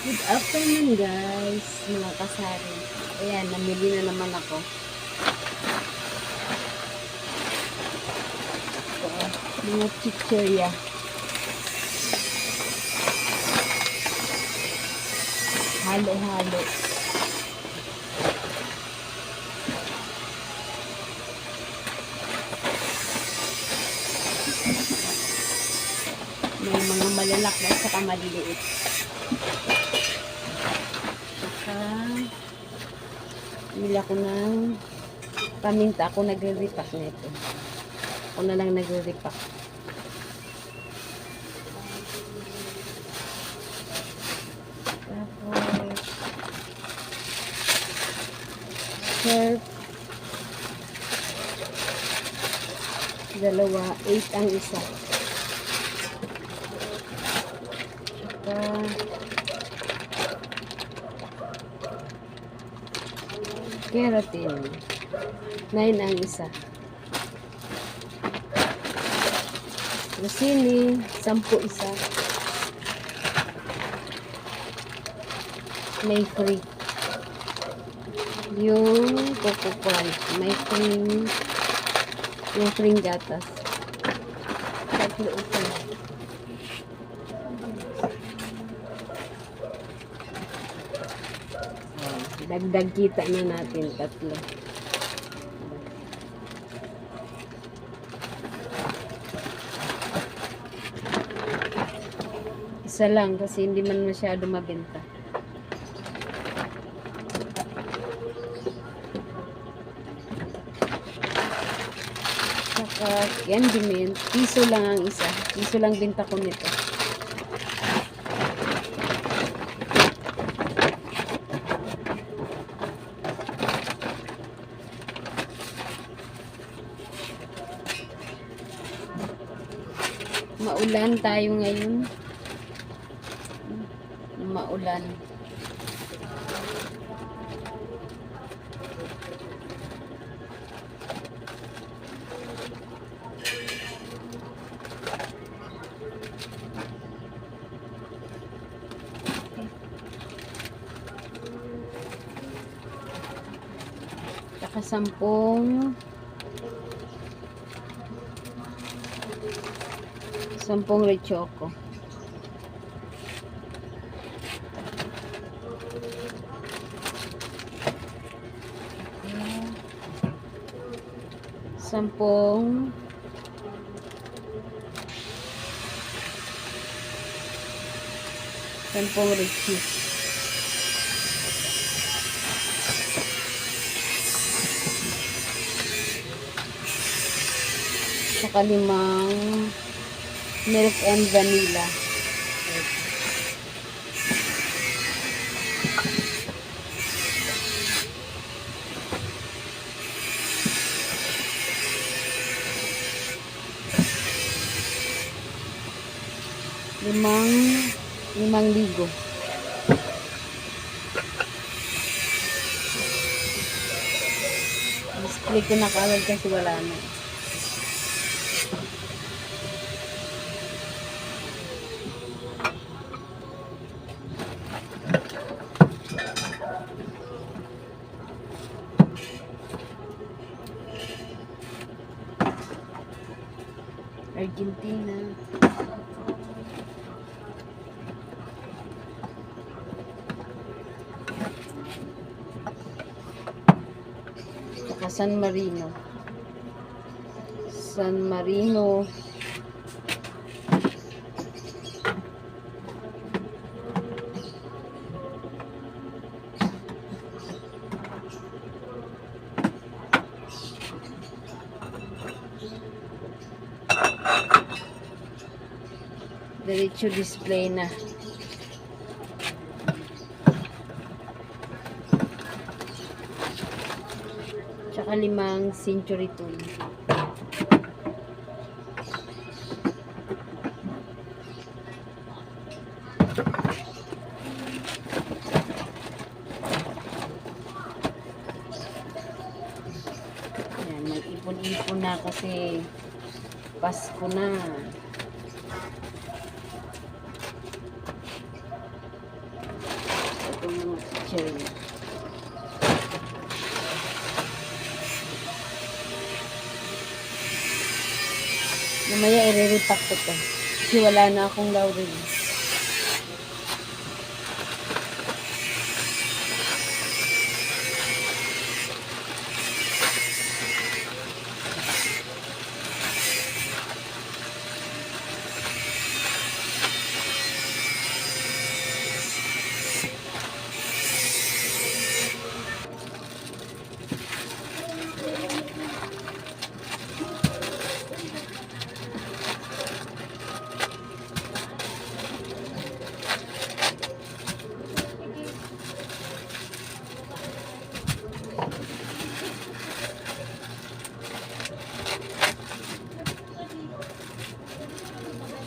Good afternoon guys, mga kasari. Ayan, namili na naman ako. Ito, mga chichirya. Halo-halo. May mga malalaki at saka maliliit. Bili ako ng paminta. Ako nagre-repack nito. Ako na lang nagre-repack. Tapos surf. Dalawa. 8 ang isa. Tsaka keratin. 9 ang isa. Rosini, 10 isa. May free. Yung Coco Crunch. May free. Yung free gatas. Tatlo ito. Dagdag kita na natin. Tatlo. Isa lang kasi hindi man masyado mabenta. Saka candy mint. Piso lang ang isa. Piso lang benta ko nito. Maulan tayo ngayon. Maulan. Saka 10 rechoko. Sampung Richie. Saka 5 milk and vanilla. Limang ligo. Display ko na kagad kasi wala na. Argentina. Saka San Marino. Diretso display na. Tsaka 5 century tune. Ayan, mag-ipon-ipon na kasi Pasko na. itong mga cherry. Mamaya i-repack ko to. Kasi wala na akong laurel.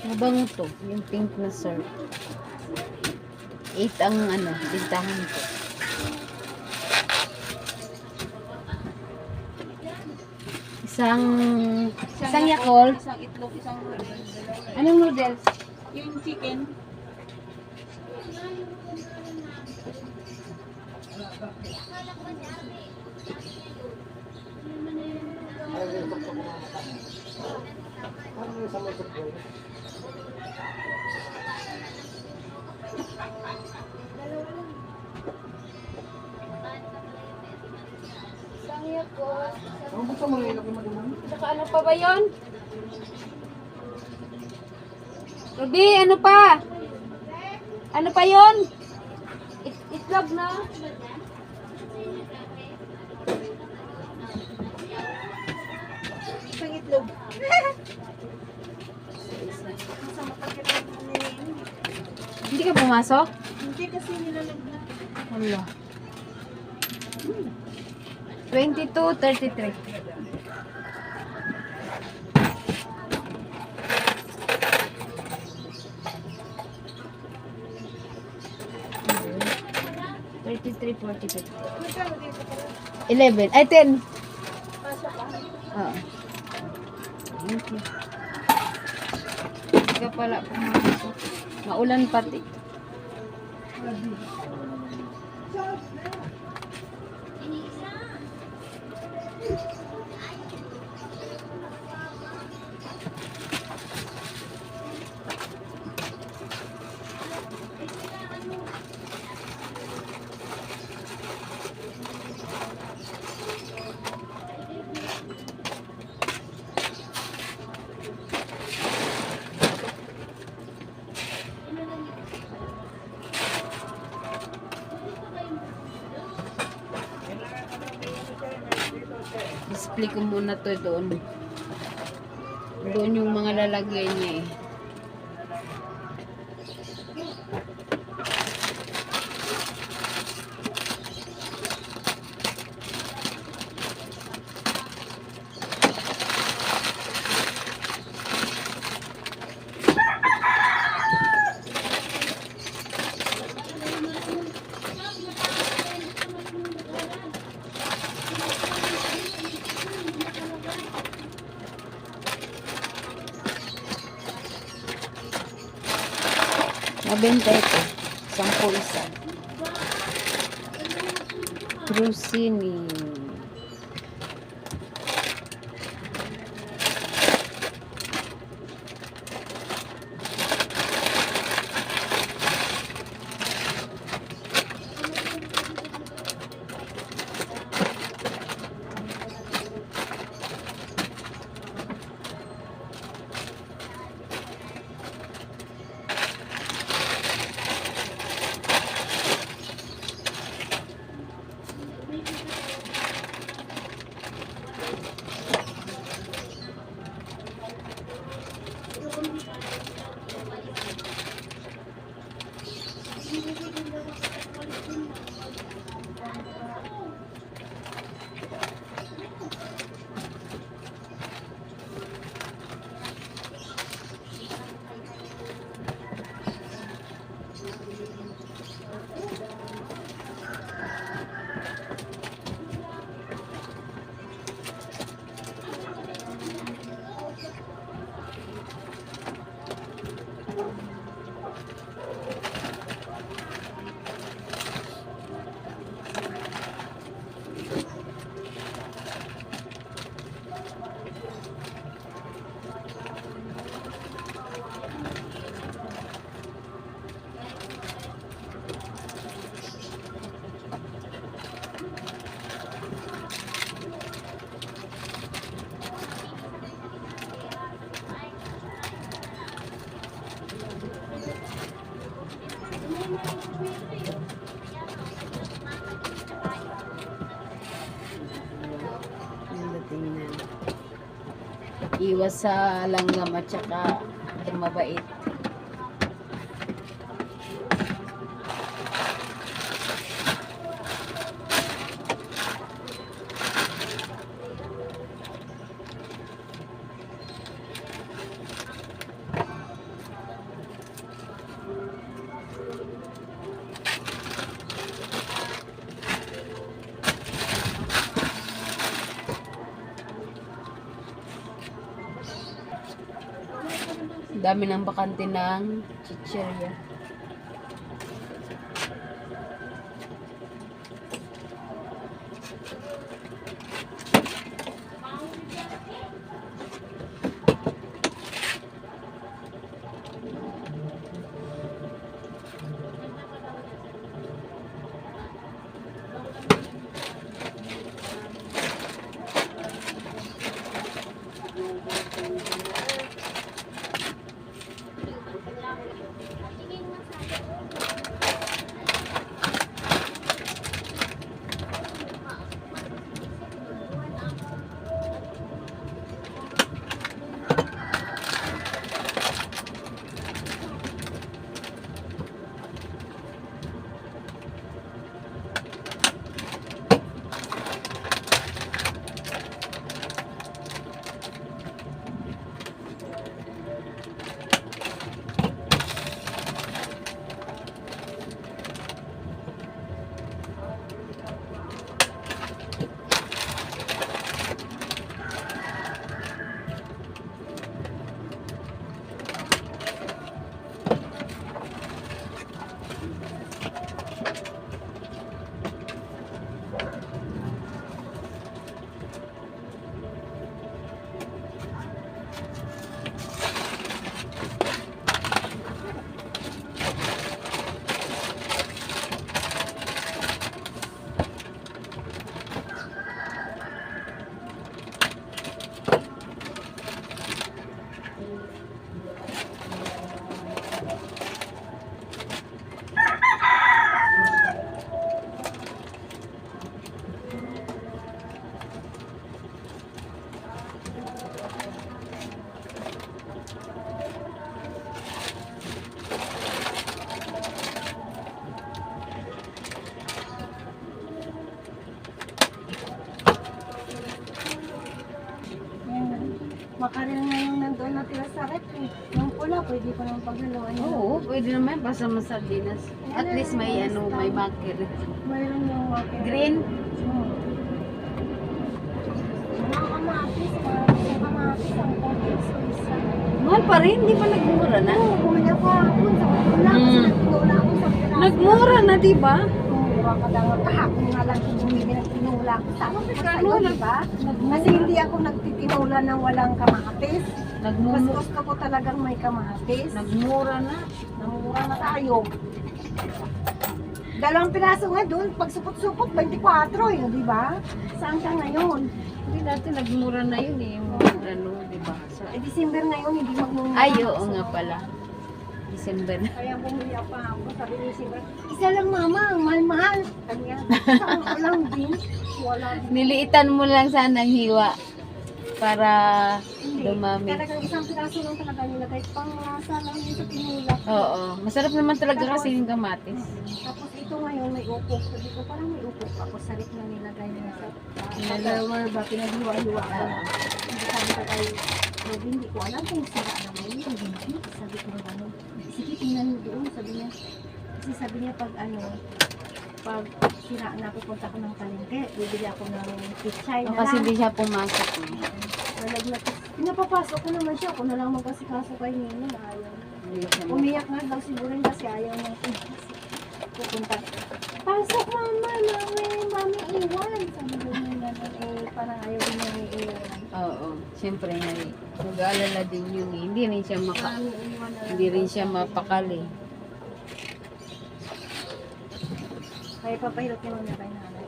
Mabango to, yung pink na syrup. 8 ang bintahan ko. Isang Yakult. Isang itlog, isang noodles. Anong noodles? Yung chicken. Isang Yakult. Saka ano pa ba yun? Ruby, ano pa? Ano pa yun? Itlog na? Isang itlog. Hindi ka pumasok? Hindi kasi nilalagyan. Wala. 22.33. $33.45. 11. Ay, 10. Pasok ka. Oo. Thank you. Hindi ka pala pumasok. Maulan pati. Display ko muna to doon. Doon yung mga lalagay niya eh. Mabenta ito. 10 isa. Crusini. Ang tingnan. Iwas sa langgam at saka mabait. Dami ng bakante ng chichirya. Makaril nga yung nandun natira sa rep eh. Yung pula, pwede ko nang paghaluan yun. Oo, pwede naman basta masardinas. At least may may marker. Mayroon yung water. Green? Mga kamatis, ang konti sa isa. Mahal pa rin, di ba nagmura na? Oo, bumili ako hapon sa pula. Kasi nagtinola ako sa pila. Nagmura na, di ba? Oo, kadang kahapon nga lang bumili ng tinola ko. Sama ko sa'yo, di ba? Kasi hindi ako nagtitinola ng walang kamatis. Mas Nagmumura. gusto ko talagang may kamatis. Nagmura na. Namumura na tayo. Dalawang piraso nga doon, pag supot-supot, 24 yun, di ba? Saan ka ngayon? Hindi dati nagmura na yun eh. Yung ano, di ba? So, Eh, December ngayon, hindi magmumura. ay, oo nga pala. December na. Kaya bumili pa ako, sabi ni December, isa lang mama, ang mahal-mahal. Sabi niya, saan ko lang din? Wala din. Niliitan mo lang sana ang hiwa para Hindi. dumami. Talagang isang piraso lang talaga nila, kahit pang masa lang yun sa pinulak. Oo. Masarap naman talaga kasi yung kamatis. Tapos ito ngayon may upok. Sabi ko, parang may upok ako. Sarit na nilagay niya sa lower ba, pinaghiwa-hiwa ko. Hindi sabi ka tayo, Robin, hindi ko alam kung sira naman yun. Hindi. Sabi ko ano, sige, tingnan mo doon. Sabi niya, kasi sabi niya pag pag sira na pupunta ko ng palengke, bibili ako ng pichay O, na kasi lang. hindi siya pumasok. Nalaglag ko. Pinapapasok ko naman siya. Ako na lang magkasikaso kay Nino. Ayaw. Hindi siya Umiyak nga daw siguro yun kasi ayaw niya pupunta. Pasok mama, mami iwan. Sabi ko niya na parang ayaw din niya iiwan. Oo. Siyempre nga eh. Mag-aalala din yun eh. Hindi rin siya Mami iwan na lang. hindi rin siya mapakali. Kaya papahirap niya muna kay nanay.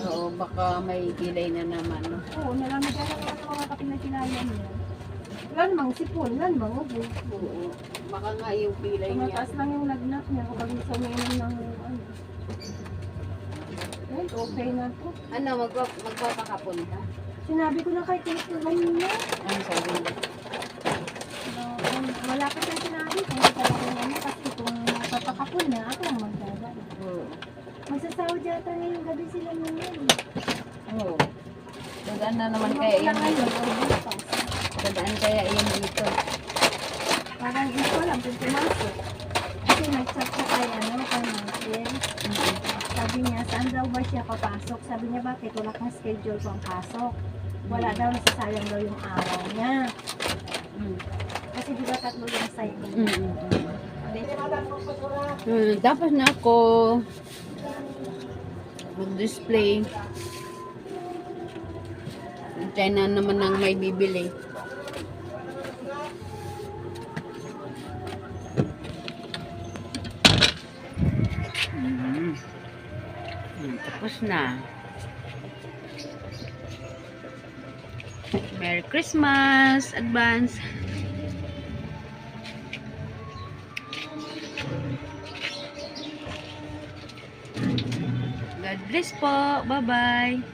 Oo, baka may delay na naman. No? Oo, nalamig ka na naman ng mga kapinagkinayan niya. Wala namang sipon, wala namang ubo. Oo. Baka nga yung pilay niya. Tumataas lang yung lagnat niya kapag sa umiinom ng ano. Right, okay na to. Ano, magpapakapon ka? Sinabi ko na kay Tito niya. Ano sabi mo? Wala pa siyang sinabi kung talaga ano kasi kung papakapon na ako ang magdadala. Oo. Magsasahod yata ngayong gabi sila ngayon. Oo. Dadaan na naman kaya yan dito. Dadaan kaya yan dito. Parang hindi ko alam kung pumasok. Kasi nag-chat siya kay Marcel. Sabi niya, saan daw ba siya papasok? Sabi niya, bakit? Wala kang schedule pang pasok. Wala daw, nasasayang daw yung araw niya. Kasi di ba 3 yung site niya. Tapos na ako mag-display. Hintay na naman ang may bibili. Tapos na. Merry Christmas! Advance! God bless po. Bye-bye.